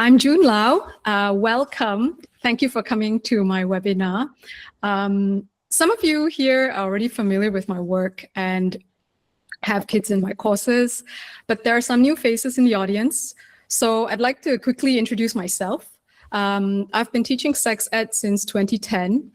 I'm June Lau. Welcome. Thank you for coming to my webinar. Some of you here are already familiar with my work and have kids in my courses, but there are some new faces in the audience. So I'd like to quickly introduce myself. I've been teaching sex ed since 2010.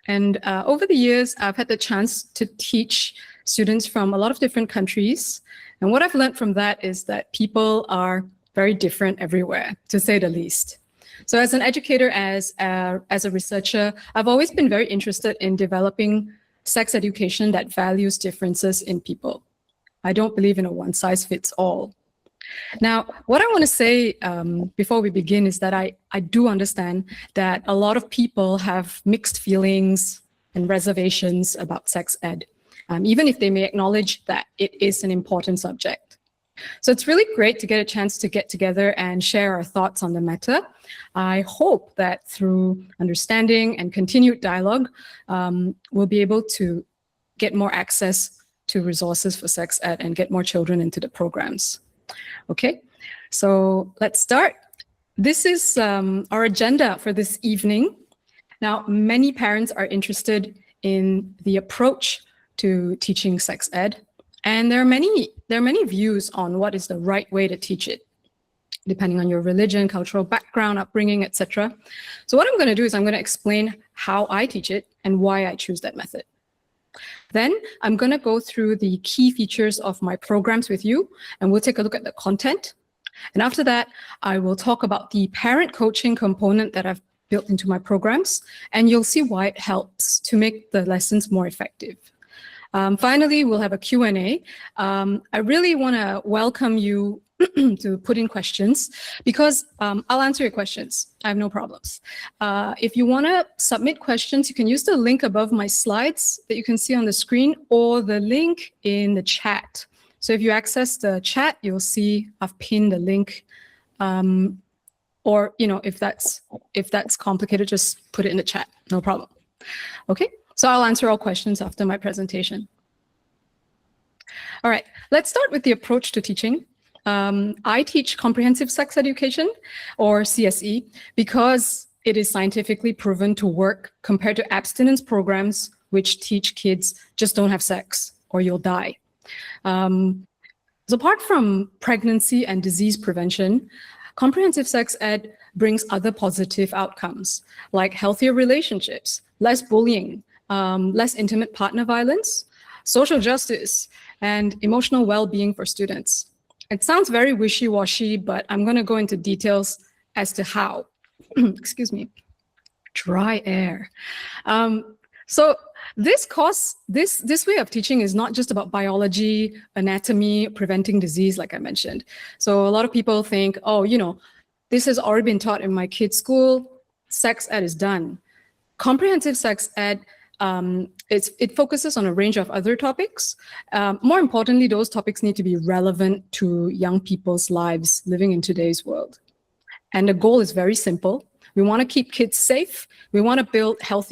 And over the years, I've had the chance to teach students from a lot of different countries. And what I've learned from that is that people are very different everywhere, to say the least. So as an educator, as a researcher, I've always been very interested in developing sex education that values differences in people. I don't believe in a one-size-fits-all. Now, what I want to say before we begin is that I do understand that a lot of people have mixed feelings and reservations about sex ed, even if they may acknowledge that it is an important subject. So it's really great to get a chance to get together and share our thoughts on the matter. I hope that through understanding and continued dialogue, we'll be able to get more access to resources for sex ed and get more children into the programs. Okay, so let's start. This is our agenda for this evening. Now, many parents are interested in the approach to teaching sex ed, and there are many views on what is the right way to teach it, depending on your religion, cultural background, upbringing, etc. So what I'm going to do is I'm going to explain how I teach it and why I choose that method. Then I'm going to go through the key features of my programs with you, and we'll take a look at the content. And after that, I will talk about the parent coaching component that I've built into my programs, and you'll see why it helps to make the lessons more effective. Finally, we'll have a Q&A. I really want to welcome you to put in questions because I'll answer your questions. I have no problems. If you want to submit questions, you can use the link above my slides that you can see on the screen or the link in the chat. So if you access the chat, you'll see I've pinned the link. Or if that's complicated, just put it in the chat. No problem. Okay. So I'll answer all questions after my presentation. All right, let's start with the approach to teaching. I teach comprehensive sex education, or CSE, because it is scientifically proven to work compared to abstinence programs which teach kids just don't have sex or you'll die. So apart from pregnancy and disease prevention, comprehensive sex ed brings other positive outcomes like healthier relationships, less bullying, less intimate partner violence, social justice, and emotional well-being for students. It sounds very wishy-washy, but I'm going to go into details as to how. Excuse me, dry air. So this way of teaching is not just about biology, anatomy, preventing disease, like I mentioned. So a lot of people think, oh, this has already been taught in my kid's school, sex ed is done. Comprehensive sex ed, it focuses on a range of other topics. More importantly, those topics need to be relevant to young people's lives living in today's world. And the goal is very simple. We want to keep kids safe. We want to help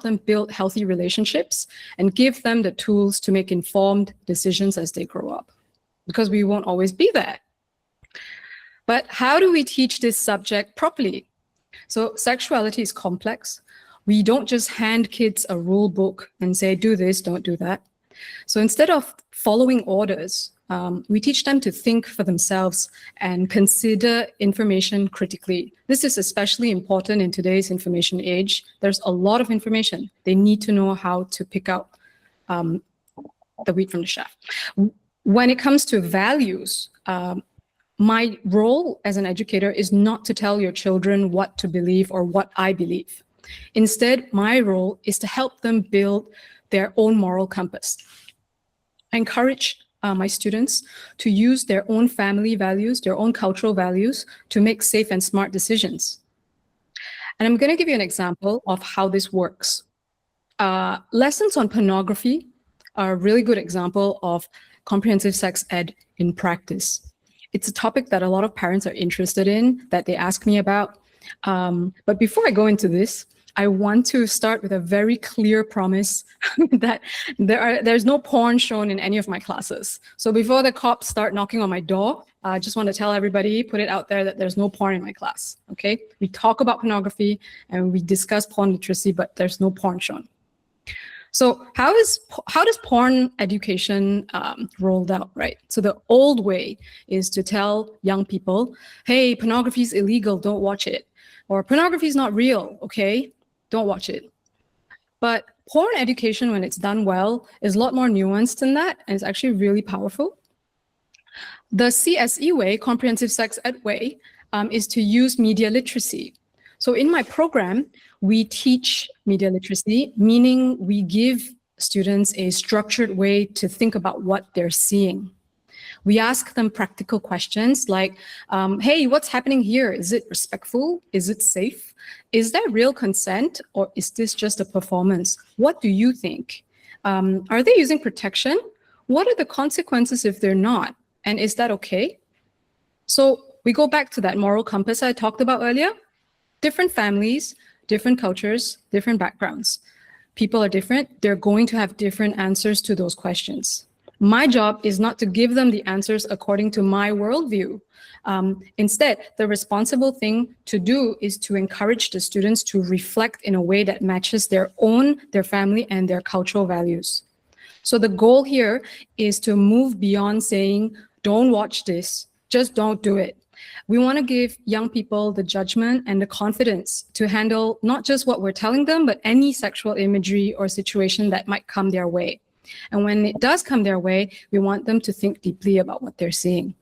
them build healthy relationships and give them the tools to make informed decisions as they grow up, because we won't always be there. But how do we teach this subject properly? So sexuality is complex. We don't just hand kids a rule book and say, do this, don't do that. So instead of following orders, we teach them to think for themselves and consider information critically. This is especially important in today's information age. There's a lot of information. They need to know how to pick out the wheat from the chaff. When it comes to values, my role as an educator is not to tell your children what to believe or what I believe. Instead, my role is to help them build their own moral compass. I encourage my students to use their own family values, their own cultural values to make safe and smart decisions. And I'm going to give you an example of how this works. Lessons on pornography are a really good example of comprehensive sex ed in practice. It's a topic that a lot of parents are interested in, that they ask me about. But before I go into this, I want to start with a very clear promise that there's no porn shown in any of my classes. So before the cops start knocking on my door, I just want to tell everybody, put it out there that there's no porn in my class, okay? We talk about pornography and we discuss porn literacy, but there's no porn shown. So how does porn education rolled out, right? So the old way is to tell young people, hey, pornography is illegal, don't watch it. Or pornography is not real, okay? Don't watch it. But porn education, when it's done well, is a lot more nuanced than that, and it's actually really powerful. The CSE way, Comprehensive Sex Ed way, is to use media literacy. So in my program, we teach media literacy, meaning we give students a structured way to think about what they're seeing. We ask them practical questions like, hey, what's happening here? Is it respectful? Is it safe? Is there real consent, or is this just a performance? What do you think? Are they using protection? What are the consequences if they're not? And is that okay? So we go back to that moral compass I talked about earlier. Different families, different cultures, different backgrounds. People are different. They're going to have different answers to those questions. My job is not to give them the answers according to my worldview. Instead, the responsible thing to do is to encourage the students to reflect in a way that matches their own, their family, and their cultural values. So the goal here is to move beyond saying, don't watch this, just don't do it. We want to give young people the judgment and the confidence to handle not just what we're telling them, but any sexual imagery or situation that might come their way. And when it does come their way, we want them to think deeply about what they're seeing.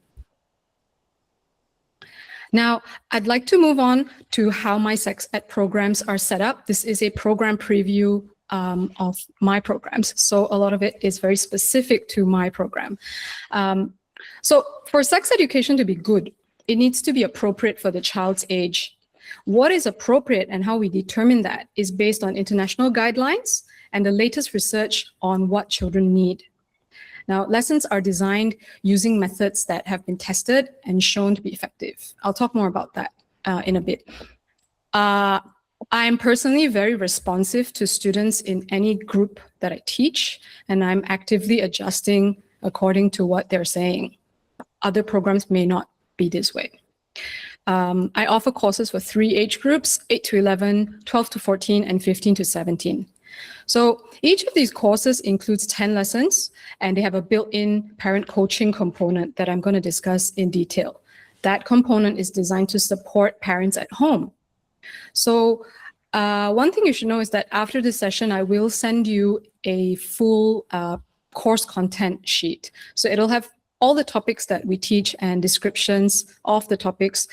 Now, I'd like to move on to how my sex ed programs are set up. This is a program preview of my programs. So a lot of it is very specific to my program. So for sex education to be good, it needs to be appropriate for the child's age. What is appropriate and how we determine that is based on international guidelines and the latest research on what children need. Now, lessons are designed using methods that have been tested and shown to be effective. I'll talk more about that in a bit. I'm personally very responsive to students in any group that I teach, and I'm actively adjusting according to what they're saying. Other programs may not be this way. I offer courses for 3 age groups, 8 to 11, 12 to 14, and 15 to 17. So each of these courses includes 10 lessons, and they have a built-in parent coaching component that I'm going to discuss in detail. That component is designed to support parents at home. So one thing you should know is that after this session, I will send you a full course content sheet. So it'll have all the topics that we teach and descriptions of the topics,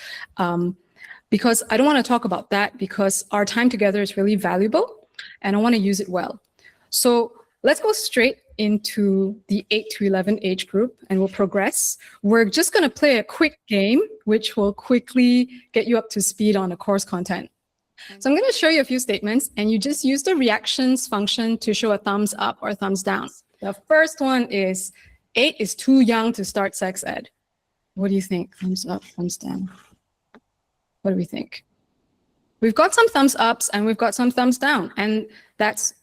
because I don't want to talk about that because our time together is really valuable and I want to use it well. So let's go straight into the 8 to 11 age group and we'll progress. We're just going to play a quick game, which will quickly get you up to speed on the course content. So I'm going to show you a few statements and you just use the reactions function to show a thumbs up or a thumbs down. The first one is 8 is too young to start sex ed. What do you think? Thumbs up, thumbs down. What do we think? We've got some thumbs ups and we've got some thumbs down, and that's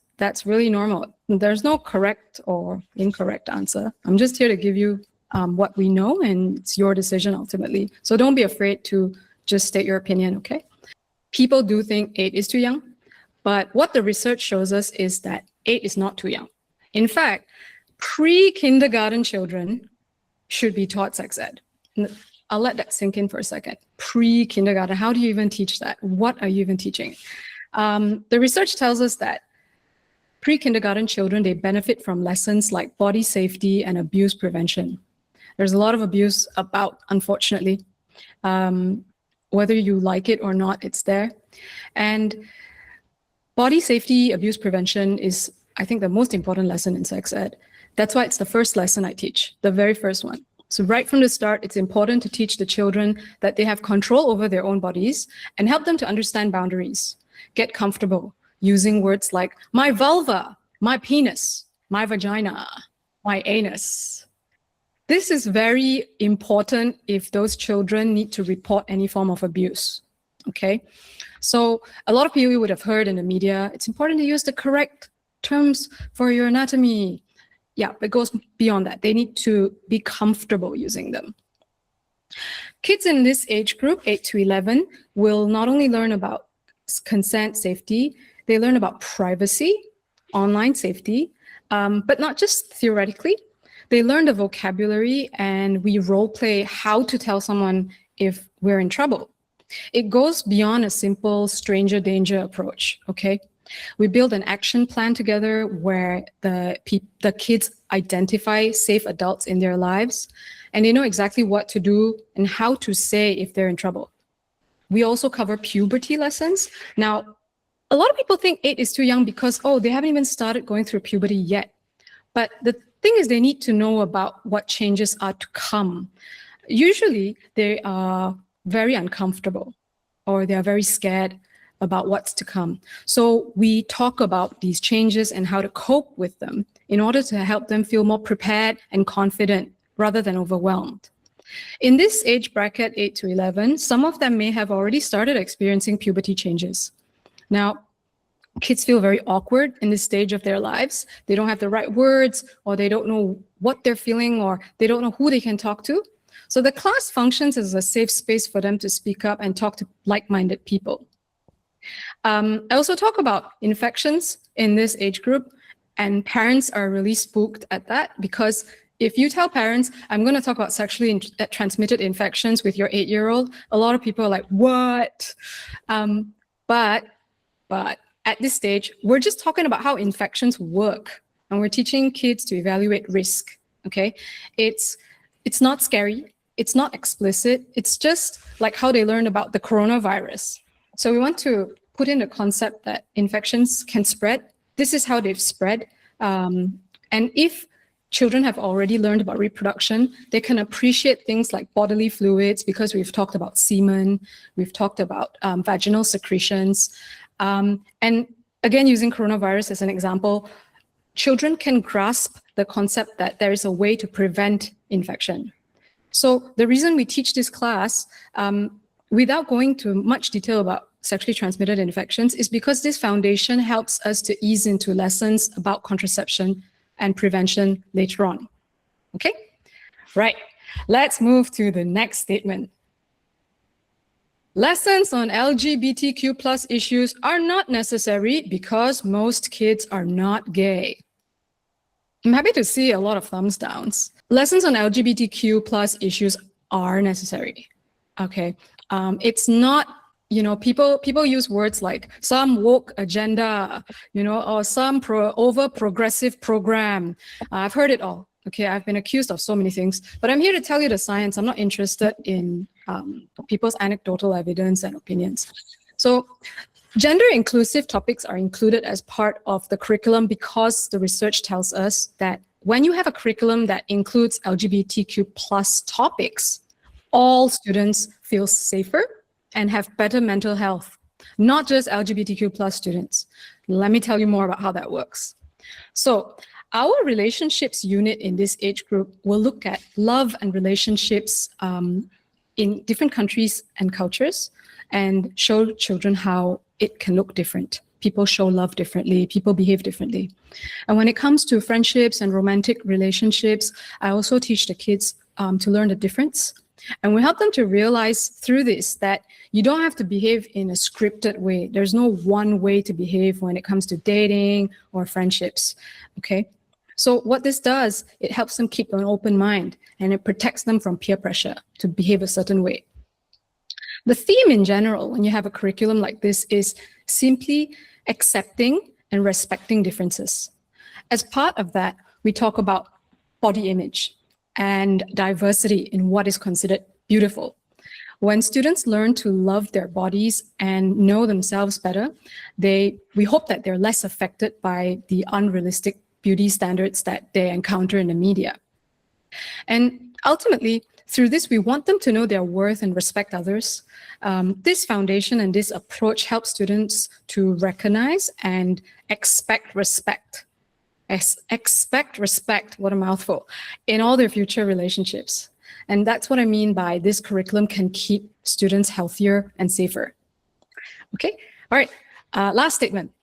really normal. There's no correct or incorrect answer. I'm just here to give you what we know, and it's your decision ultimately. So don't be afraid to just state your opinion, okay? People do think 8 is too young, but what the research shows us is that 8 is not too young. In fact, pre-kindergarten children should be taught sex ed. I'll let that sink in for a second. Pre-kindergarten, how do you even teach that? What are you even teaching? The research tells us that pre-kindergarten children, they benefit from lessons like body safety and abuse prevention. There's a lot of abuse about, unfortunately. Whether you like it or not, it's there. And body safety, abuse prevention is, I think, the most important lesson in sex ed. That's why it's the first lesson I teach, the very first one. So right from the start, it's important to teach the children that they have control over their own bodies and help them to understand boundaries, get comfortable using words like my vulva, my penis, my vagina, my anus. This is very important if those children need to report any form of abuse, okay? So a lot of people would have heard in the media, it's important to use the correct terms for your anatomy. Yeah, it goes beyond that. They need to be comfortable using them. Kids in this age group, 8 to 11, will not only learn about consent, safety, they learn about privacy, online safety, but not just theoretically. They learn the vocabulary, and we role play how to tell someone if we're in trouble. It goes beyond a simple stranger danger approach, okay? We build an action plan together where the kids identify safe adults in their lives, and they know exactly what to do and how to say if they're in trouble. We also cover puberty lessons. Now, a lot of people think 8 is too young because, oh, they haven't even started going through puberty yet. But the thing is, they need to know about what changes are to come. Usually, they are very uncomfortable or they are very scared about what's to come. So we talk about these changes and how to cope with them in order to help them feel more prepared and confident rather than overwhelmed. In this age bracket, 8 to 11, some of them may have already started experiencing puberty changes. Now, kids feel very awkward in this stage of their lives. They don't have the right words, or they don't know what they're feeling, or they don't know who they can talk to. So the class functions as a safe space for them to speak up and talk to like-minded people. I also talk about infections in this age group, and parents are really spooked at that because if you tell parents, I'm going to talk about sexually transmitted infections with your 8-year-old, a lot of people are like, what? But at this stage, we're just talking about how infections work, and we're teaching kids to evaluate risk, okay? It's not scary. It's not explicit. It's just like how they learned about the coronavirus. So we want to put in the concept that infections can spread. This is how they've spread. And if children have already learned about reproduction, they can appreciate things like bodily fluids because we've talked about semen, we've talked about vaginal secretions. And again, using coronavirus as an example, children can grasp the concept that there is a way to prevent infection. So the reason we teach this class, without going to much detail about sexually transmitted infections, is because this foundation helps us to ease into lessons about contraception and prevention later on. Okay? Right. Let's move to the next statement. Lessons on LGBTQ plus issues are not necessary because most kids are not gay. I'm happy to see a lot of thumbs downs. Lessons on LGBTQ plus issues are necessary. Okay. It's not, people use words like some woke agenda, or some over progressive program. I've heard it all. Okay, I've been accused of so many things, but I'm here to tell you the science. I'm not interested in people's anecdotal evidence and opinions. So gender inclusive topics are included as part of the curriculum because the research tells us that when you have a curriculum that includes LGBTQ plus topics, all students feel safer and have better mental health, not just LGBTQ plus students. Let me tell you more about how that works. So our relationships unit in this age group will look at love and relationships in different countries and cultures and show children how it can look different. People show love differently, people behave differently. And when it comes to friendships and romantic relationships, I also teach the kids to learn the difference. And we help them to realize through this that you don't have to behave in a scripted way. There's no one way to behave when it comes to dating or friendships, okay? So what this does, it helps them keep an open mind and it protects them from peer pressure to behave a certain way. The theme in general, when you have a curriculum like this, is simply accepting and respecting differences. As part of that, we talk about body image and diversity in what is considered beautiful. When students learn to love their bodies and know themselves better, we hope that they're less affected by the unrealistic beauty standards that they encounter in the media. And ultimately, through this, we want them to know their worth and respect others. This foundation and this approach helps students to recognize and expect respect. Expect respect, what a mouthful, in all their future relationships. And that's what I mean by this curriculum can keep students healthier and safer. Okay, all right, last statement.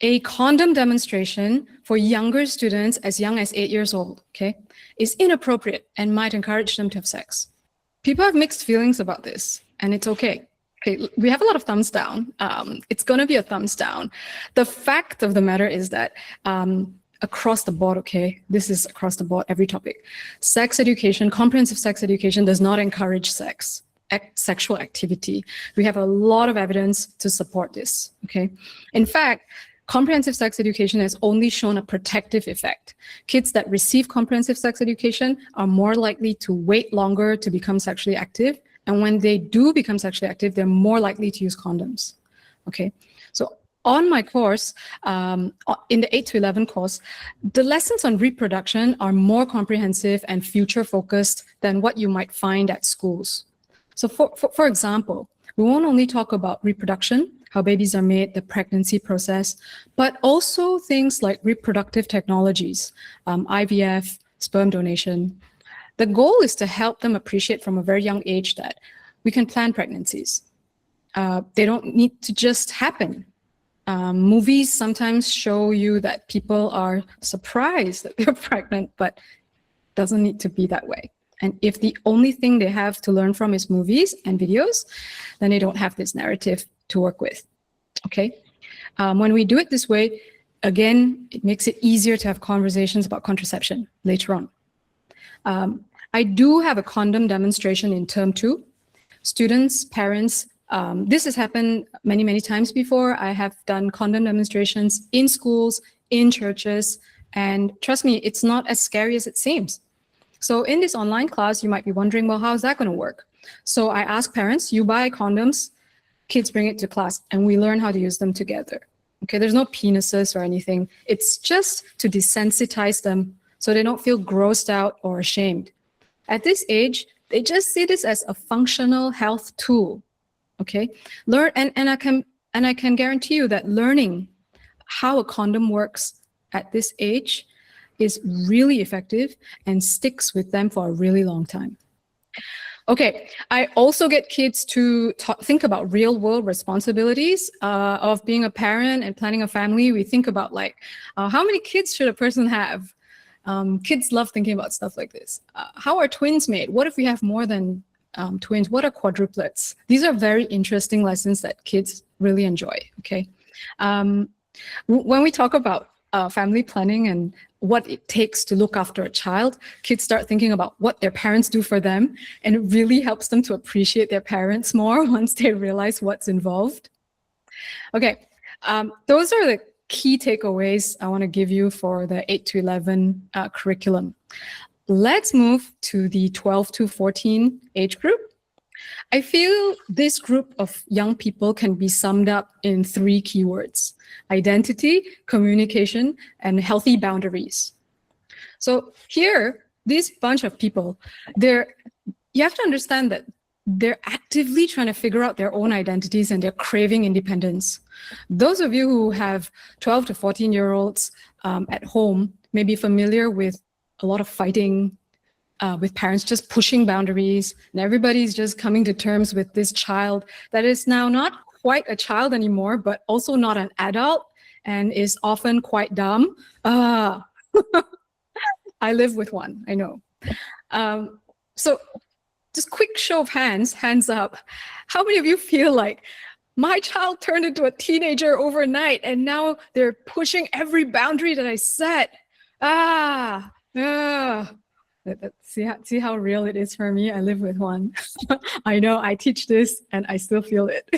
A condom demonstration for younger students as young as 8 years old, okay, is inappropriate and might encourage them to have sex. people have mixed feelings about this, and it's okay. Okay, we have a lot of thumbs down. It's going to be a thumbs down. The fact of the matter is that across the board, okay, this is across the board, every topic. Sex education, comprehensive sex education does not encourage sexual activity. We have a lot of evidence to support this, okay? In fact, comprehensive sex education has only shown a protective effect. Kids that receive comprehensive sex education are more likely to wait longer to become sexually active. And when they do become sexually active, they're more likely to use condoms, okay? So on my course, in the 8 to 11 course, the lessons on reproduction are more comprehensive and future focused than what you might find at schools. So for example, we won't only talk about reproduction, how babies are made, the pregnancy process, but also things like reproductive technologies, IVF, sperm donation. The goal is to help them appreciate from a very young age that we can plan pregnancies. They don't need to just happen. Movies sometimes show you that people are surprised that they're pregnant, but it doesn't need to be that way. And if the only thing they have to learn from is movies and videos, then they don't have this narrative to work with, okay? When we do it this way, again, it makes it easier to have conversations about contraception later on. I do have a condom demonstration in term 2. Students, parents, this has happened many, many times before. I have done condom demonstrations in schools, in churches, and trust me, it's not as scary as it seems. So in this online class, you might be wondering, well, how's that going to work? So I ask parents, you buy condoms, kids bring it to class, and we learn how to use them together. Okay, there's no penises or anything. It's just to desensitize them so they don't feel grossed out or ashamed. At this age, they just see this as a functional health tool. Okay, and I can guarantee you that learning how a condom works at this age is really effective and sticks with them for a really long time. Okay, I also get kids to think about real world responsibilities of being a parent and planning a family. We think about like, how many kids should a person have? Kids love thinking about stuff like this. How are twins made? What if we have more than twins? What are quadruplets? These are very interesting lessons that kids really enjoy, okay? When we talk about family planning and what it takes to look after a child, kids start thinking about what their parents do for them, and it really helps them to appreciate their parents more once they realize what's involved. Okay, those are the key takeaways I want to give you for the 8 to 11 curriculum. Let's move to the 12 to 14 age group. I feel this group of young people can be summed up in 3 keywords: identity, communication, and healthy boundaries. So here, this bunch of people, you have to understand that they're actively trying to figure out their own identities and they're craving independence. Those of you who have 12 to 14-year-olds at home may be familiar with a lot of fighting, with parents just pushing boundaries, and everybody's just coming to terms with this child that is now not quite a child anymore, but also not an adult and is often quite dumb. I live with one, I know. So just quick show of hands up. How many of you feel like my child turned into a teenager overnight and now they're pushing every boundary that I set? See how real it is for me? I live with one. I know, I teach this and I still feel it.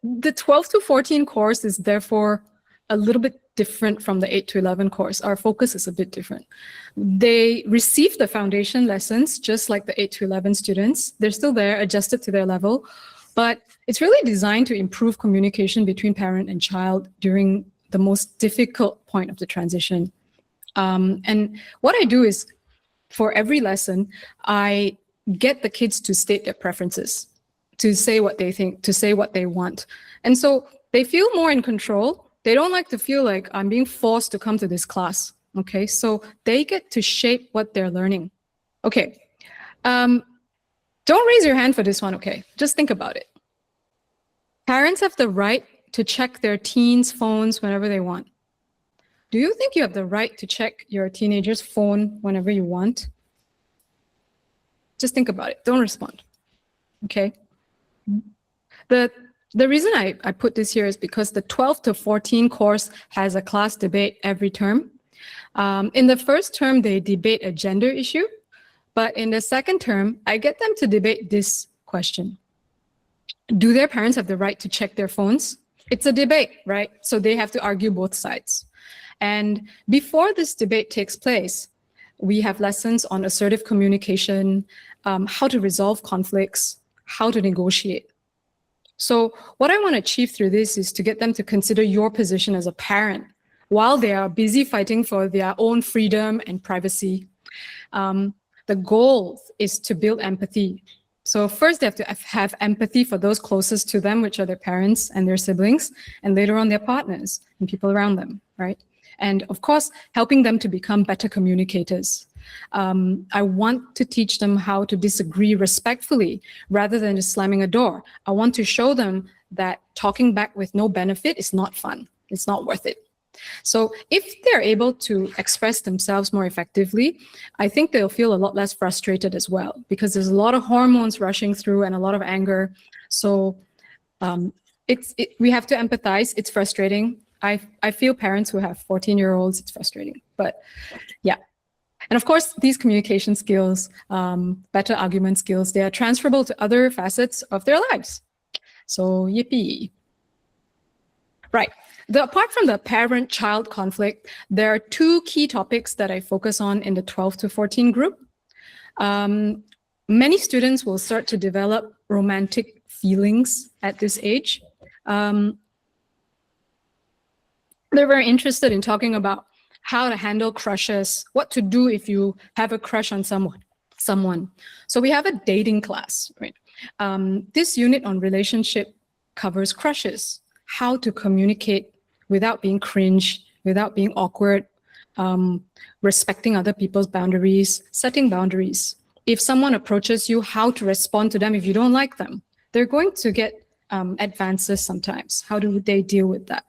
The 12 to 14 course is therefore a little bit different from the 8 to 11 course. Our focus is a bit different. They receive the foundation lessons just like the 8 to 11 students. They're still there, adjusted to their level, but it's really designed to improve communication between parent and child during the most difficult point of the transition. And what I do is, for every lesson, I get the kids to state their preferences, to say what they think, to say what they want. And so they feel more in control. They don't like to feel like I'm being forced to come to this class, okay? So they get to shape what they're learning. Okay, don't raise your hand for this one, okay? Just think about it. Parents have the right to check their teens' phones whenever they want. Do you think you have the right to check your teenager's phone whenever you want? Just think about it. Don't respond. Okay. The reason I put this here is because the 12 to 14 course has a class debate every term. In the first term, they debate a gender issue, but in the second term, I get them to debate this question. Do their parents have the right to check their phones? It's a debate, right? So they have to argue both sides. And before this debate takes place, we have lessons on assertive communication, how to resolve conflicts, how to negotiate. So what I want to achieve through this is to get them to consider your position as a parent while they are busy fighting for their own freedom and privacy. The goal is to build empathy. So first they have to have empathy for those closest to them, which are their parents and their siblings, and later on their partners and people around them, right? And of course, helping them to become better communicators. I want to teach them how to disagree respectfully rather than just slamming a door. I want to show them that talking back with no benefit is not fun. It's not worth it. So if they're able to express themselves more effectively, I think they'll feel a lot less frustrated as well, because there's a lot of hormones rushing through and a lot of anger. So we have to empathize. It's frustrating. I feel parents who have 14-year-olds, it's frustrating, but yeah. And of course, these communication skills, better argument skills, they are transferable to other facets of their lives. So yippee. Right. Apart from the parent-child conflict, there are two key topics that I focus on in the 12 to 14 group. Many students will start to develop romantic feelings at this age. They're very interested in talking about how to handle crushes, what to do if you have a crush on someone. So we have a dating class, right? This unit on relationship covers crushes, how to communicate without being cringe, without being awkward, respecting other people's boundaries, setting boundaries. If someone approaches you, how to respond to them if you don't like them. They're going to get advances sometimes. How do they deal with that?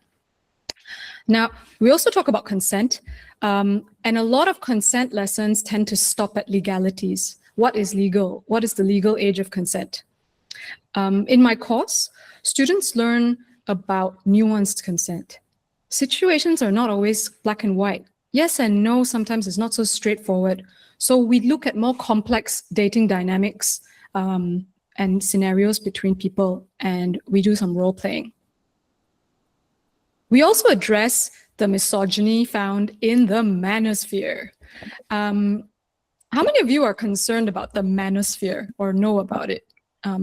Now, we also talk about consent, and a lot of consent lessons tend to stop at legalities. What is legal? What is the legal age of consent? In my course, students learn about nuanced consent. Situations are not always black and white. Yes and no, sometimes it's not so straightforward. So we look at more complex dating dynamics and scenarios between people, and we do some role playing. We also address the misogyny found in the manosphere. How many of you are concerned about the manosphere or know about it?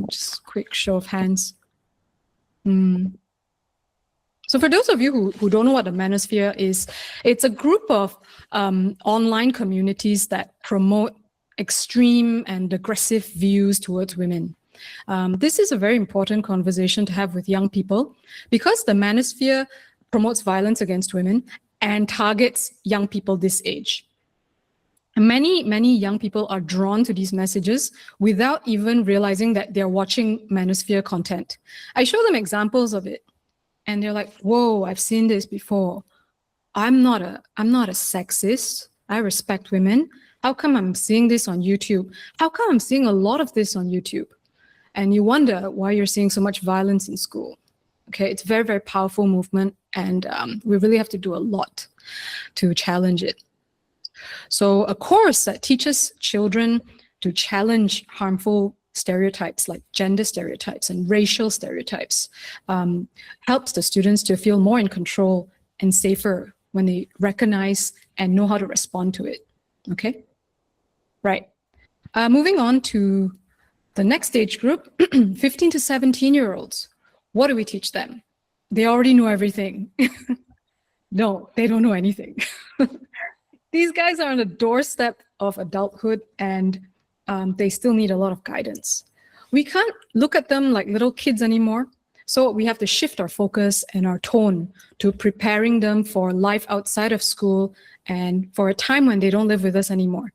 Just quick show of hands. So for those of you who don't know what the Manosphere is, it's a group of online communities that promote extreme and aggressive views towards women. This is a very important conversation to have with young people because the Manosphere promotes violence against women and targets young people this age. Many young people are drawn to these messages without even realizing that they're watching Manosphere content. I show them examples of it. And they're like, whoa, I've seen this before. I'm not a sexist. I respect women. How come I'm seeing this on YouTube? How come I'm seeing a lot of this on YouTube? And you wonder why you're seeing so much violence in school. Okay, it's a very, very powerful movement, and we really have to do a lot to challenge it. So a course that teaches children to challenge harmful stereotypes like gender stereotypes and racial stereotypes helps the students to feel more in control and safer when they recognize and know how to respond to it. Okay, right. Moving on to the next age group, 15 to 17-year-olds. What do we teach them? They already know everything. No, they don't know anything. These guys are on the doorstep of adulthood, and they still need a lot of guidance. We can't look at them like little kids anymore. So we have to shift our focus and our tone to preparing them for life outside of school and for a time when they don't live with us anymore.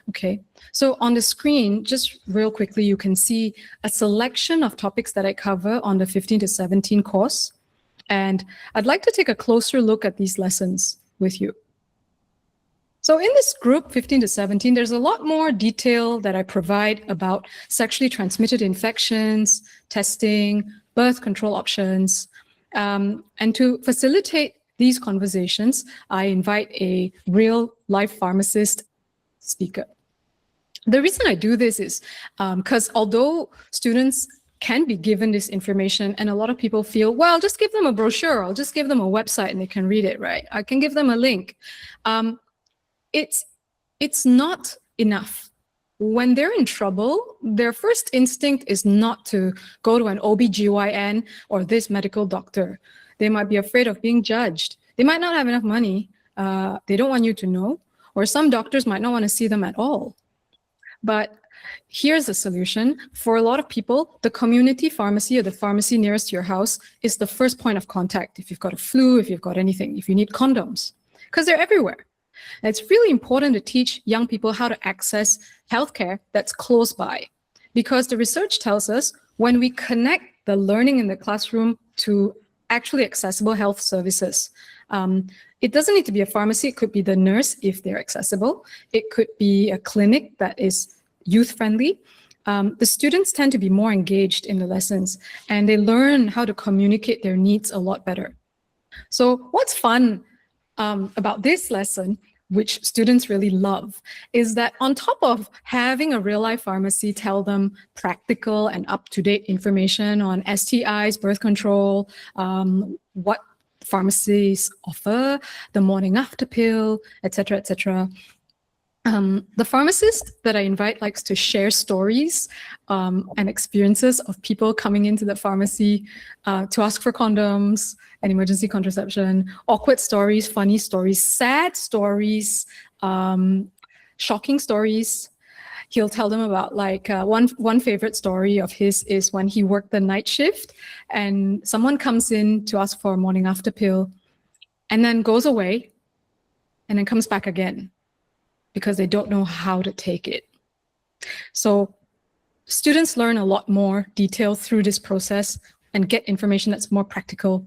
Okay, so on the screen, just real quickly, you can see a selection of topics that I cover on the 15 to 17 course. And I'd like to take a closer look at these lessons with you. So in this group, 15 to 17, there's a lot more detail that I provide about sexually transmitted infections, testing, birth control options. And to facilitate these conversations, I invite a real life pharmacist speaker. The reason I do this is because although students can be given this information and a lot of people feel, well, I'll just give them a brochure, I'll just give them a website and they can read it, right? I can give them a link. It's not enough. When they're in trouble, their first instinct is not to go to an OBGYN or this medical doctor. They might be afraid of being judged. They might not have enough money. They don't want you to know. Or some doctors might not want to see them at all. But here's a solution. For a lot of people, the community pharmacy or the pharmacy nearest to your house is the first point of contact. If you've got a flu, if you've got anything, if you need condoms, because they're everywhere. And it's really important to teach young people how to access healthcare that's close by, because the research tells us when we connect the learning in the classroom to actually accessible health services, it doesn't need to be a pharmacy. It could be the nurse if they're accessible. It could be a clinic that is youth-friendly. The students tend to be more engaged in the lessons and they learn how to communicate their needs a lot better. So what's fun about this lesson, which students really love, is that on top of having a real-life pharmacy tell them practical and up-to-date information on STIs, birth control, what pharmacies offer, the morning after pill, etc., etc. The pharmacist that I invite likes to share stories and experiences of people coming into the pharmacy to ask for condoms and emergency contraception, awkward stories, funny stories, sad stories, shocking stories. He'll tell them about like one favorite story of his is when he worked the night shift and someone comes in to ask for a morning after pill and then goes away and then comes back again because they don't know how to take it. So students learn a lot more detail through this process and get information that's more practical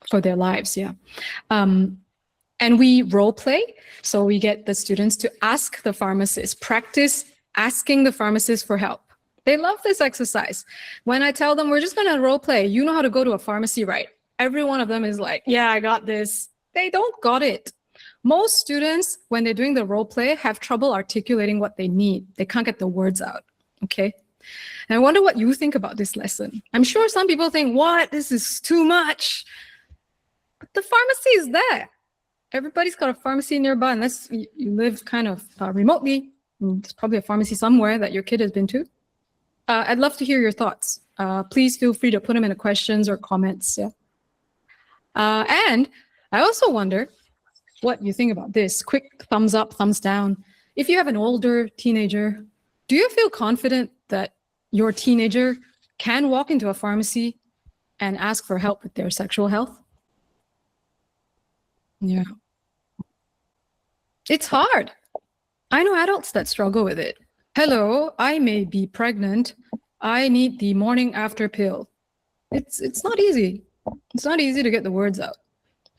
for their lives, yeah. And we role play. So we get the students to ask the pharmacist, practice asking the pharmacist for help. They love this exercise. When I tell them, we're just gonna role play, you know how to go to a pharmacy, right? Every one of them is like, yeah, I got this. They don't got it. Most students, when they're doing the role play, have trouble articulating what they need. They can't get the words out, okay? And I wonder what you think about this lesson. I'm sure some people think, what, this is too much. But the pharmacy is there. Everybody's got a pharmacy nearby, unless you live kind of remotely. There's probably a pharmacy somewhere that your kid has been to. I'd love to hear your thoughts. Please feel free to put them in the questions or comments. Yeah. And I also wonder what you think about this. Quick thumbs up, thumbs down. If you have an older teenager, do you feel confident that your teenager can walk into a pharmacy and ask for help with their sexual health? Yeah. It's hard. I know adults that struggle with it. Hello, I may be pregnant. I need the morning after pill. It's not easy. It's not easy to get the words out.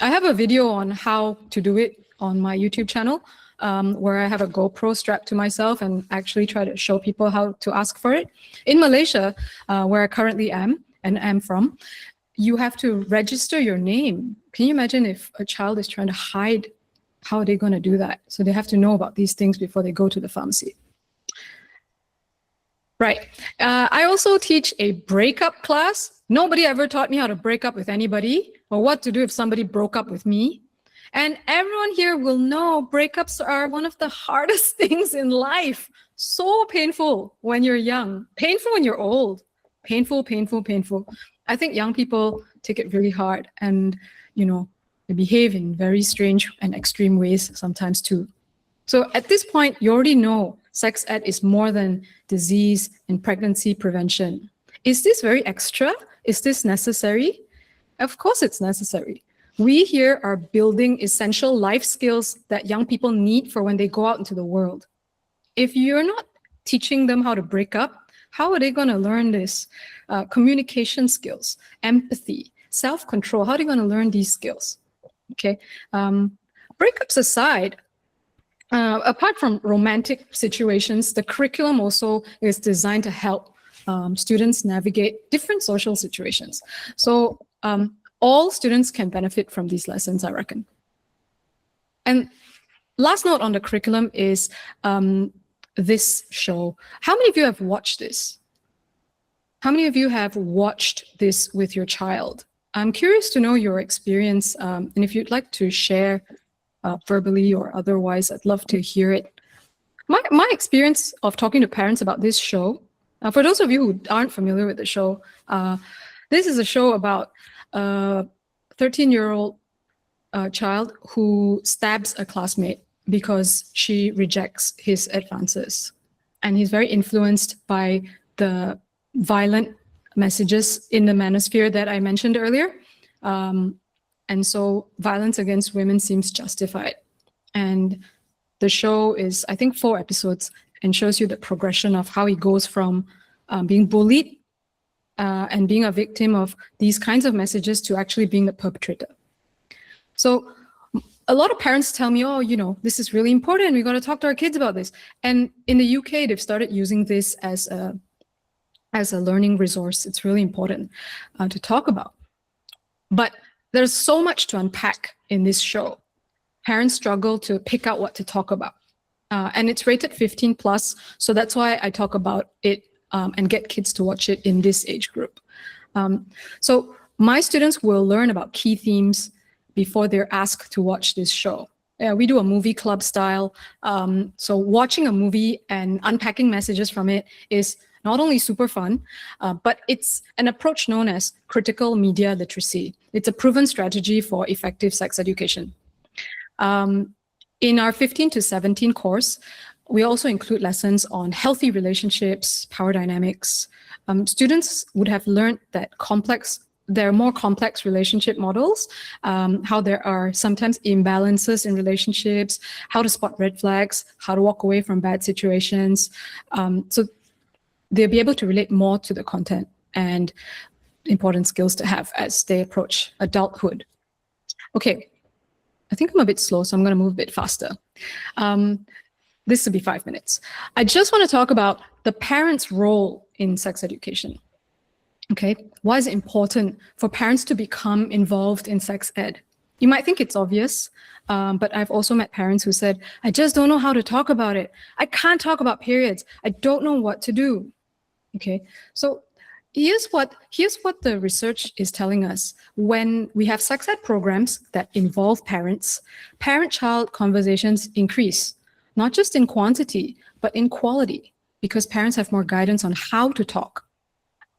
I have a video on how to do it on my YouTube channel, where I have a GoPro strapped to myself and actually try to show people how to ask for it. In Malaysia, where I currently am and am from, you have to register your name. Can you imagine if a child is trying to hide? How are they going to do that? So they have to know about these things before they go to the pharmacy. Right. I also teach a breakup class. Nobody ever taught me how to break up with anybody or what to do if somebody broke up with me. And everyone here will know breakups are one of the hardest things in life. So painful when you're young, painful when you're old, painful, painful, painful. I think young people take it really hard and, you know, they behave in very strange and extreme ways sometimes too. So at this point, you already know sex ed is more than disease and pregnancy prevention. Is this very extra? Is this necessary? Of course it's necessary. We here are building essential life skills that young people need for when they go out into the world. If you're not teaching them how to break up, how are they going to learn this? Communication skills, empathy, self-control. How are they going to learn these skills? Okay. Breakups aside, apart from romantic situations, the curriculum also is designed to help students navigate different social situations. So all students can benefit from these lessons, I reckon. And last note on the curriculum is this show. How many of you have watched this? How many of you have watched this with your child? I'm curious to know your experience, and if you'd like to share verbally or otherwise, I'd love to hear it. My experience of talking to parents about this show, for those of you who aren't familiar with the show, this is a show about a 13-year-old child who stabs a classmate because she rejects his advances. And he's very influenced by the violent messages in the Manosphere that I mentioned earlier. And so violence against women seems justified. And the show is, I think, 4 episodes and shows you the progression of how he goes from being bullied and being a victim of these kinds of messages to actually being the perpetrator. So a lot of parents tell me, oh, you know, this is really important. We got to talk to our kids about this. And in the UK, they've started using this as a learning resource. It's really important to talk about. But there's so much to unpack in this show. Parents struggle to pick out what to talk about. And it's rated 15 plus. So that's why I talk about it and get kids to watch it in this age group. So my students will learn about key themes before they're asked to watch this show. We do a movie club style. So watching a movie and unpacking messages from it is not only super fun, but it's an approach known as critical media literacy. It's a proven strategy for effective sex education. In our 15 to 17 course, we also include lessons on healthy relationships, power dynamics. Students would have learned that there are more complex relationship models, how there are sometimes imbalances in relationships, how to spot red flags, how to walk away from bad situations. So they'll be able to relate more to the content and important skills to have as they approach adulthood. Okay, I think I'm a bit slow, so I'm going to move a bit faster. This will be 5 minutes. I just want to talk about the parent's role in sex education. Okay, why is it important for parents to become involved in sex ed? You might think it's obvious, but I've also met parents who said, I just don't know how to talk about it. I can't talk about periods. I don't know what to do. Okay, so here's what the research is telling us. When we have sex ed programs that involve parents, parent-child conversations increase, not just in quantity, but in quality, because parents have more guidance on how to talk.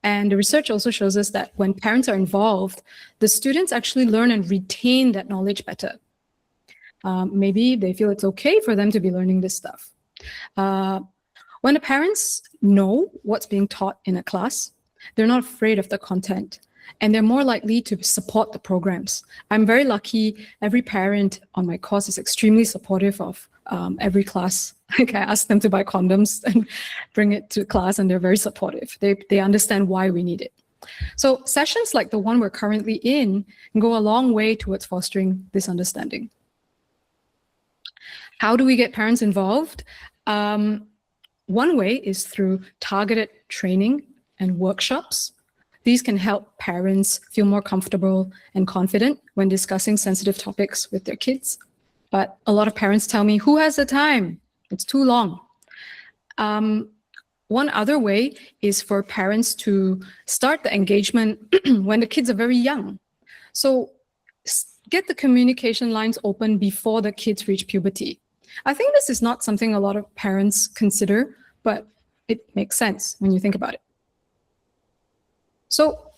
And the research also shows us that when parents are involved, the students actually learn and retain that knowledge better. Maybe they feel it's okay for them to be learning this stuff. When the parents know what's being taught in a class, they're not afraid of the content, and they're more likely to support the programs. I'm very lucky. Every parent on my course is extremely supportive of every class. Like I ask them to buy condoms and bring it to class, and they're very supportive. They understand why we need it. So sessions like the one we're currently in go a long way towards fostering this understanding. How do we get parents involved? One way is through targeted training and workshops. These can help parents feel more comfortable and confident when discussing sensitive topics with their kids. But a lot of parents tell me, who has the time? It's too long. One other way is for parents to start the engagement when the kids are very young. So get the communication lines open before the kids reach puberty. I think this is not something a lot of parents consider, but it makes sense when you think about it. So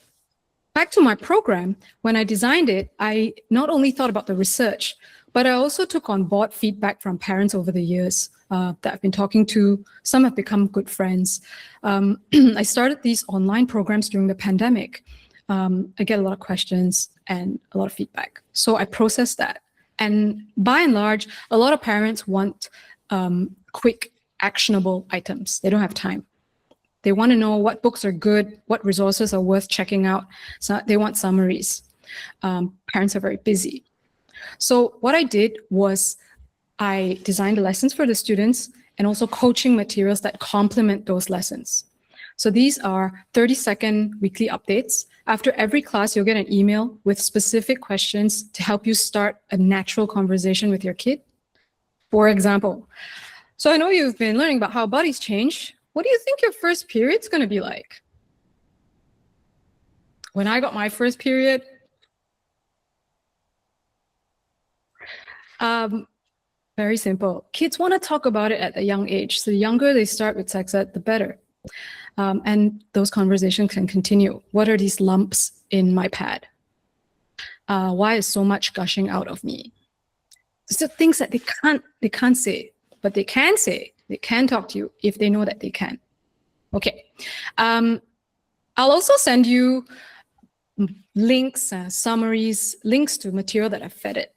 back to my program, when I designed it, I not only thought about the research, but I also took on board feedback from parents over the years that I've been talking to. Some have become good friends. I started these online programs during the pandemic. I get a lot of questions and a lot of feedback. So I processed that. And by and large, a lot of parents want quick, actionable items. They don't have time. They want to know what books are good, what resources are worth checking out. So they want summaries. Parents are very busy. So what I did was I design the lessons for the students and also coaching materials that complement those lessons. So these are 30-second weekly updates. After every class, you'll get an email with specific questions to help you start a natural conversation with your kid. For example, so I know you've been learning about how bodies change. What do you think your first period's going to be like? When I got my first period, very simple. Kids want to talk about it at a young age. So the younger they start with sex ed, the better. And those conversations can continue. What are these lumps in my pad? Why is so much gushing out of me? So things that they can't say, but they can say. They can talk to you if they know that they can. Okay. I'll also send you links, summaries, links to material that I've fed it.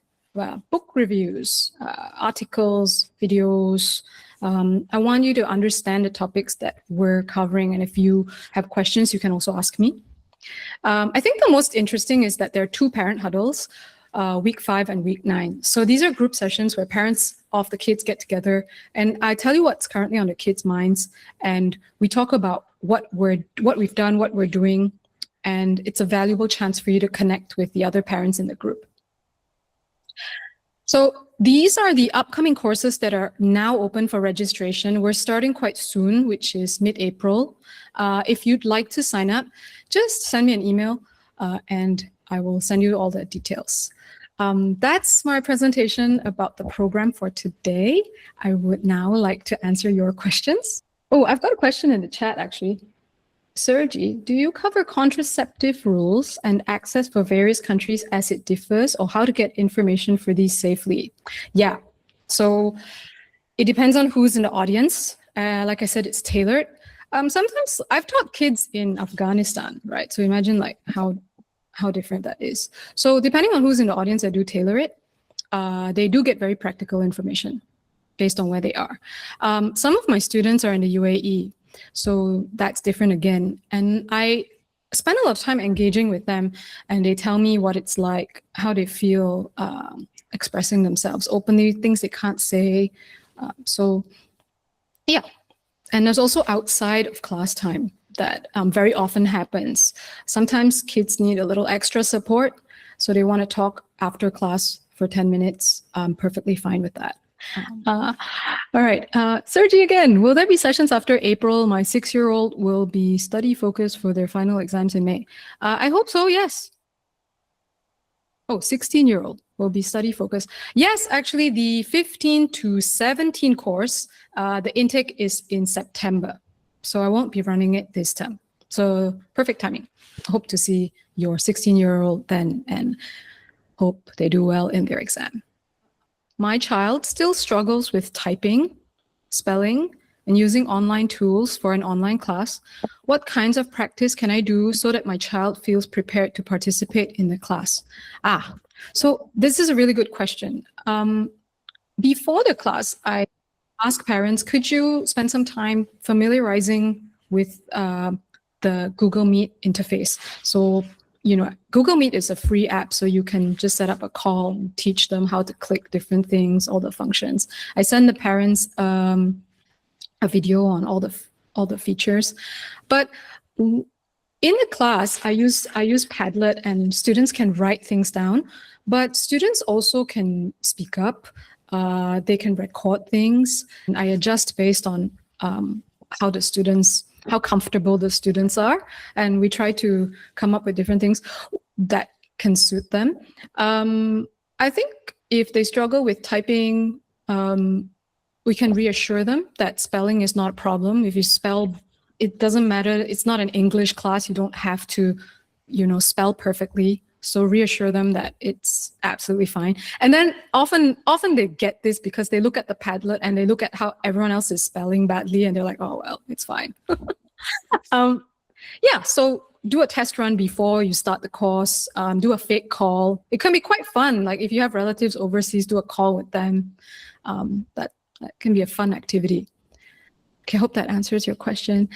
Book reviews, articles, videos. I want you to understand the topics that we're covering. And if you have questions, you can also ask me. I think the most interesting is that there are 2 parent huddles, week 5 and week 9. So these are group sessions where parents of the kids get together and I tell you what's currently on the kids' minds. And we talk about what we've done, what we're doing. And it's a valuable chance for you to connect with the other parents in the group. So these are the upcoming courses that are now open for registration. We're starting quite soon, which is mid-April. If you'd like to sign up, just send me an email and I will send you all the details. That's my presentation about the program for today. I would now like to answer your questions. Oh, I've got a question in the chat, actually. Sergi, do you cover contraceptive rules and access for various countries as it differs, or how to get information for these safely? Yeah, so it depends on who's in the audience. Like I said, it's tailored. Sometimes I've taught kids in Afghanistan, right? So imagine like how different that is. So depending on who's in the audience, I do tailor it. They do get very practical information based on where they are. Some of my students are in the UAE. So that's different again. And I spend a lot of time engaging with them and they tell me what it's like, how they feel expressing themselves openly, things they can't say. So yeah. And there's also outside of class time that very often happens. Sometimes kids need a little extra support. So they want to talk after class for 10 minutes. I'm perfectly fine with that. All right, Sergi again, will there be sessions after April? My 6-year-old will be study focused for their final exams in May. I hope so, yes. Oh, 16-year-old will be study focused. Yes, actually the 15 to 17 course, the intake is in September. So I won't be running it this term. So perfect timing. Hope to see your 16-year-old then and hope they do well in their exam. My child still struggles with typing, spelling, and using online tools for an online class. What kinds of practice can I do so that my child feels prepared to participate in the class? So this is a really good question. Before the class, I ask parents, could you spend some time familiarizing with the Google Meet interface? So you know, Google Meet is a free app, so you can just set up a call, teach them how to click different things, all the functions. I send the parents a video on all the features. But in the class, I use Padlet, and students can write things down. But students also can speak up. They can record things, and I adjust based on how comfortable the students are. And we try to come up with different things that can suit them. I think if they struggle with typing, we can reassure them that spelling is not a problem. If you spell, it doesn't matter. It's not an English class. You don't have to, spell perfectly. So reassure them that it's absolutely fine. And then often they get this because they look at the Padlet and they look at how everyone else is spelling badly and they're like, oh, well, it's fine. Yeah, so do a test run before you start the course, do a fake call. It can be quite fun. Like if you have relatives overseas, do a call with them. That can be a fun activity. Okay, I hope that answers your question.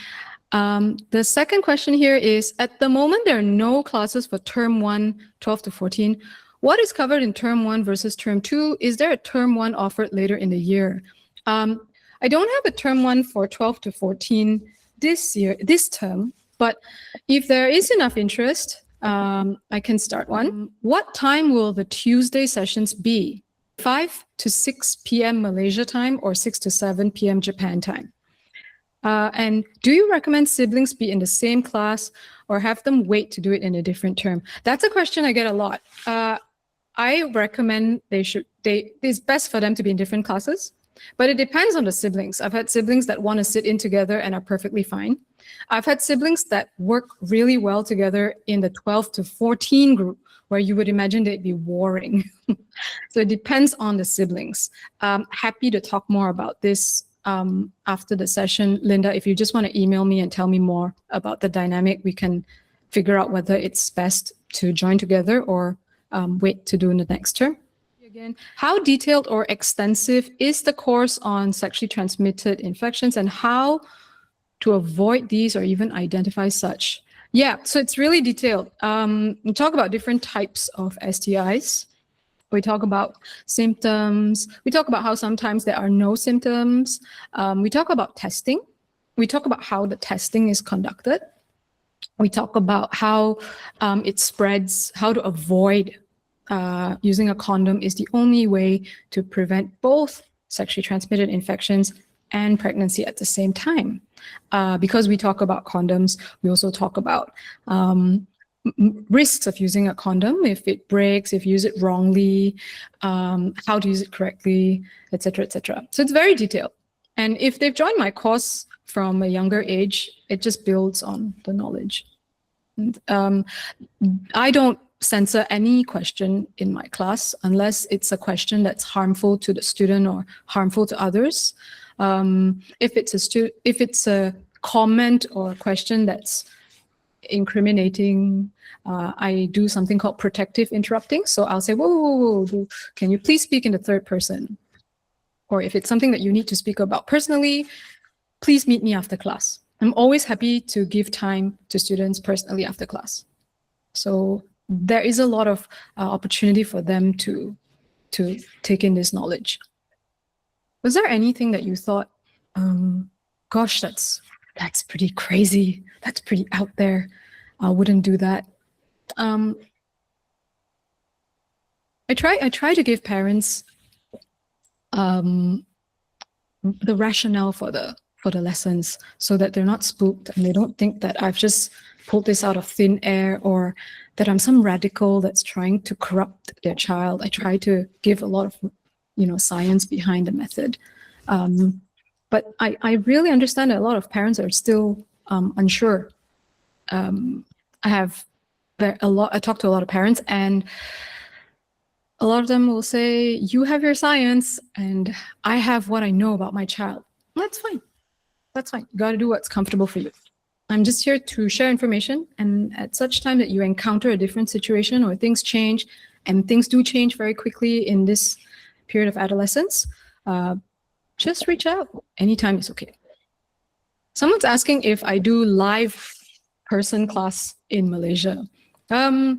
The second question here is, at the moment, there are no classes for term 1, 12 to 14. What is covered in term 1 versus term 2? Is there a term 1 offered later in the year? I don't have a term 1 for 12 to 14 this term, but if there is enough interest, I can start one. What time will the Tuesday sessions be? 5 to 6 p.m. Malaysia time or 6 to 7 p.m. Japan time? And do you recommend siblings be in the same class or have them wait to do it in a different term? That's a question I get a lot. I recommend it's best for them to be in different classes, but it depends on the siblings. I've had siblings that want to sit in together and are perfectly fine. I've had siblings that work really well together in the 12 to 14 group, where you would imagine they'd be warring. So it depends on the siblings. Happy to talk more about this after the session. Linda, if you just want to email me and tell me more about the dynamic, we can figure out whether it's best to join together or wait to do in the next term. Again, how detailed or extensive is the course on sexually transmitted infections and how to avoid these or even identify such? Yeah, so it's really detailed. We talk about different types of STIs. We talk about symptoms. We talk about how sometimes there are no symptoms. We talk about testing. We talk about how the testing is conducted. We talk about how it spreads, how to avoid using a condom is the only way to prevent both sexually transmitted infections and pregnancy at the same time. Because we talk about condoms, we also talk about risks of using a condom, if it breaks, if you use it wrongly, how to use it correctly, etc., etc. So it's very detailed. And if they've joined my course from a younger age, it just builds on the knowledge. And, I don't censor any question in my class unless it's a question that's harmful to the student or harmful to others. If it's a comment or a question that's incriminating, I do something called protective interrupting. So I'll say, whoa, can you please speak in the third person? Or if it's something that you need to speak about personally, please meet me after class. I'm always happy to give time to students personally after class. So there is a lot of opportunity for them to take in this knowledge. Was there anything that you thought, gosh, that's pretty crazy, that's pretty out there, I wouldn't do that? I try to give parents the rationale for the lessons so that they're not spooked and they don't think that I've just pulled this out of thin air or that I'm some radical that's trying to corrupt their child. I try to give a lot of science behind the method. But I really understand that a lot of parents are still unsure. I talk to a lot of parents, and a lot of them will say, you have your science and I have what I know about my child. That's fine. That's fine. You got to do what's comfortable for you. I'm just here to share information, and at such time that you encounter a different situation or things change, and things do change very quickly in this period of adolescence, just reach out. Anytime is okay. Someone's asking if I do live person class in Malaysia. I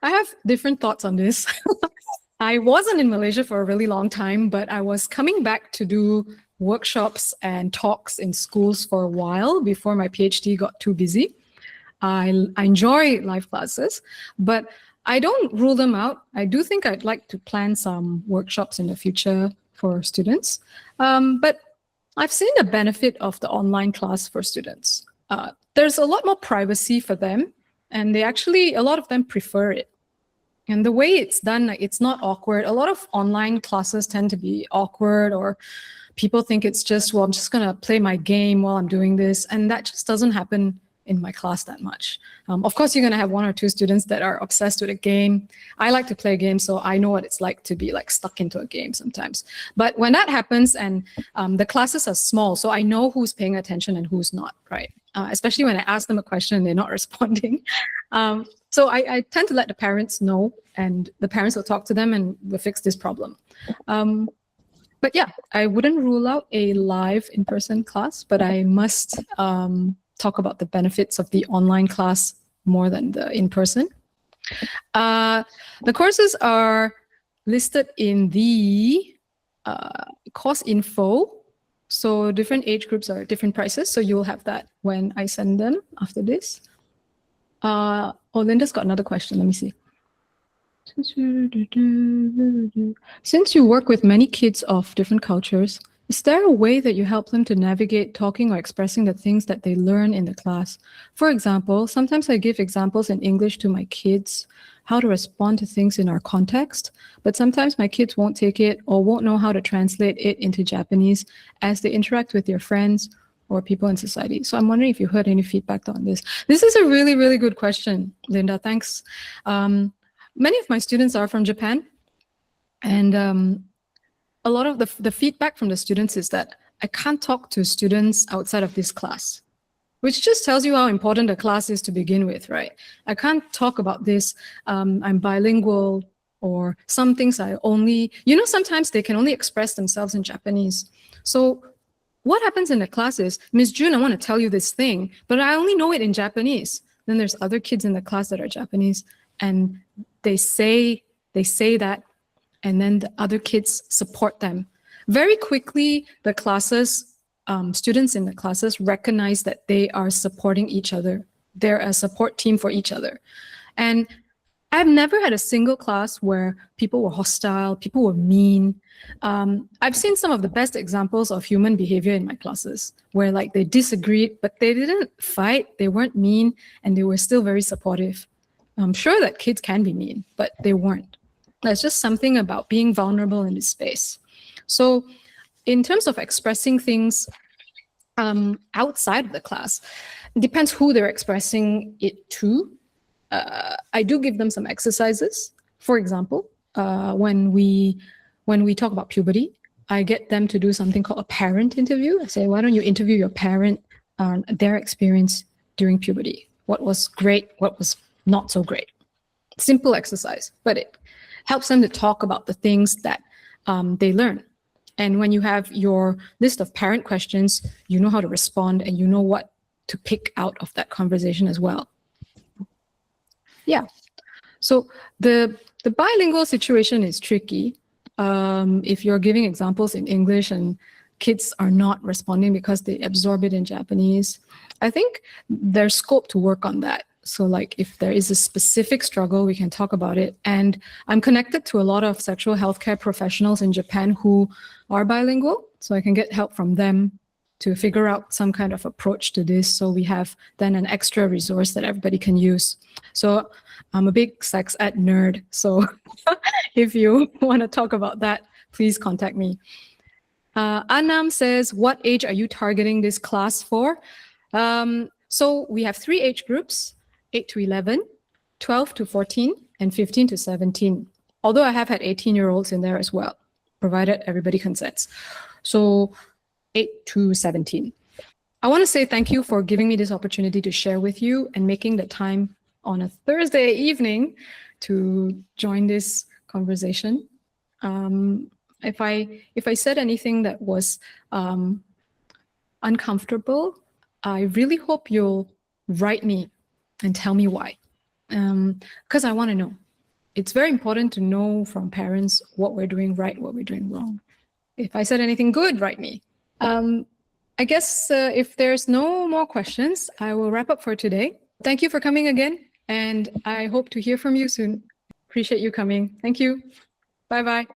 have different thoughts on this. I wasn't in Malaysia for a really long time, but I was coming back to do workshops and talks in schools for a while before my PhD got too busy. I enjoy live classes, but I don't rule them out. I do think I'd like to plan some workshops in the future for students. But I've seen the benefit of the online class for students. There's a lot more privacy for them, and a lot of them prefer it. And the way it's done, it's not awkward. A lot of online classes tend to be awkward, or people think it's just, well, I'm just going to play my game while I'm doing this. And that just doesn't happen in my class that much. Of course, you're going to have one or two students that are obsessed with a game. I like to play games, so I know what it's like to be stuck into a game sometimes. But when that happens, and the classes are small, so I know who's paying attention and who's not, right? Especially when I ask them a question and they're not responding. So I tend to let the parents know, and the parents will talk to them and we'll fix this problem. But yeah, I wouldn't rule out a live in-person class, but I must talk about the benefits of the online class more than the in-person. The courses are listed in the course info. So different age groups are different prices. So you'll have that when I send them after this. Linda's got another question. Let me see. Since you work with many kids of different cultures, is there a way that you help them to navigate talking or expressing the things that they learn in the class? For example, sometimes I give examples in English to my kids, how to respond to things in our context, but sometimes my kids won't take it or won't know how to translate it into Japanese as they interact with their friends or people in society. So I'm wondering if you heard any feedback on this. This is a really, really good question, Linda. Thanks. Many of my students are from Japan, and a lot of the feedback from the students is that I can't talk to students outside of this class, which just tells you how important the class is to begin with, right? I can't talk about this, I'm bilingual, or some things I only, sometimes they can only express themselves in Japanese. So what happens in the class is, Ms. June, I want to tell you this thing, but I only know it in Japanese. Then there's other kids in the class that are Japanese, and they say that, and then the other kids support them. Very quickly, the classes, students in the classes recognize that they are supporting each other. They're a support team for each other. And I've never had a single class where people were hostile, people were mean. I've seen some of the best examples of human behavior in my classes, where like they disagreed, but they didn't fight, they weren't mean, and they were still very supportive. I'm sure that kids can be mean, but they weren't. There's just something about being vulnerable in this space. So in terms of expressing things outside of the class, it depends who they're expressing it to. I do give them some exercises. For example, when we talk about puberty, I get them to do something called a parent interview. I say, why don't you interview your parent on their experience during puberty? What was great? What was not so great? Simple exercise, but it helps them to talk about the things that they learn. And when you have your list of parent questions, you know how to respond and you know what to pick out of that conversation as well. Yeah. So the bilingual situation is tricky. If you're giving examples in English and kids are not responding because they absorb it in Japanese, I think there's scope to work on that. So like if there is a specific struggle, we can talk about it. And I'm connected to a lot of sexual healthcare professionals in Japan who are bilingual, so I can get help from them to figure out some kind of approach to this. So we have then an extra resource that everybody can use. So I'm a big sex ed nerd. So if you want to talk about that, please contact me. Anam says, what age are you targeting this class for? So we have 3 age groups, 8 to 11, 12 to 14, and 15 to 17. Although I have had 18-year-olds in there as well, provided everybody consents. So 8 to 17. I want to say thank you for giving me this opportunity to share with you and making the time on a Thursday evening to join this conversation. If I said anything that was uncomfortable, I really hope you'll write me and tell me why, because I want to know. It's very important to know from parents what we're doing right, what we're doing wrong. If I said anything good, write me. I guess if there's no more questions, I will wrap up for today. Thank you for coming again, and I hope to hear from you soon. Appreciate you coming. Thank you. Bye-bye.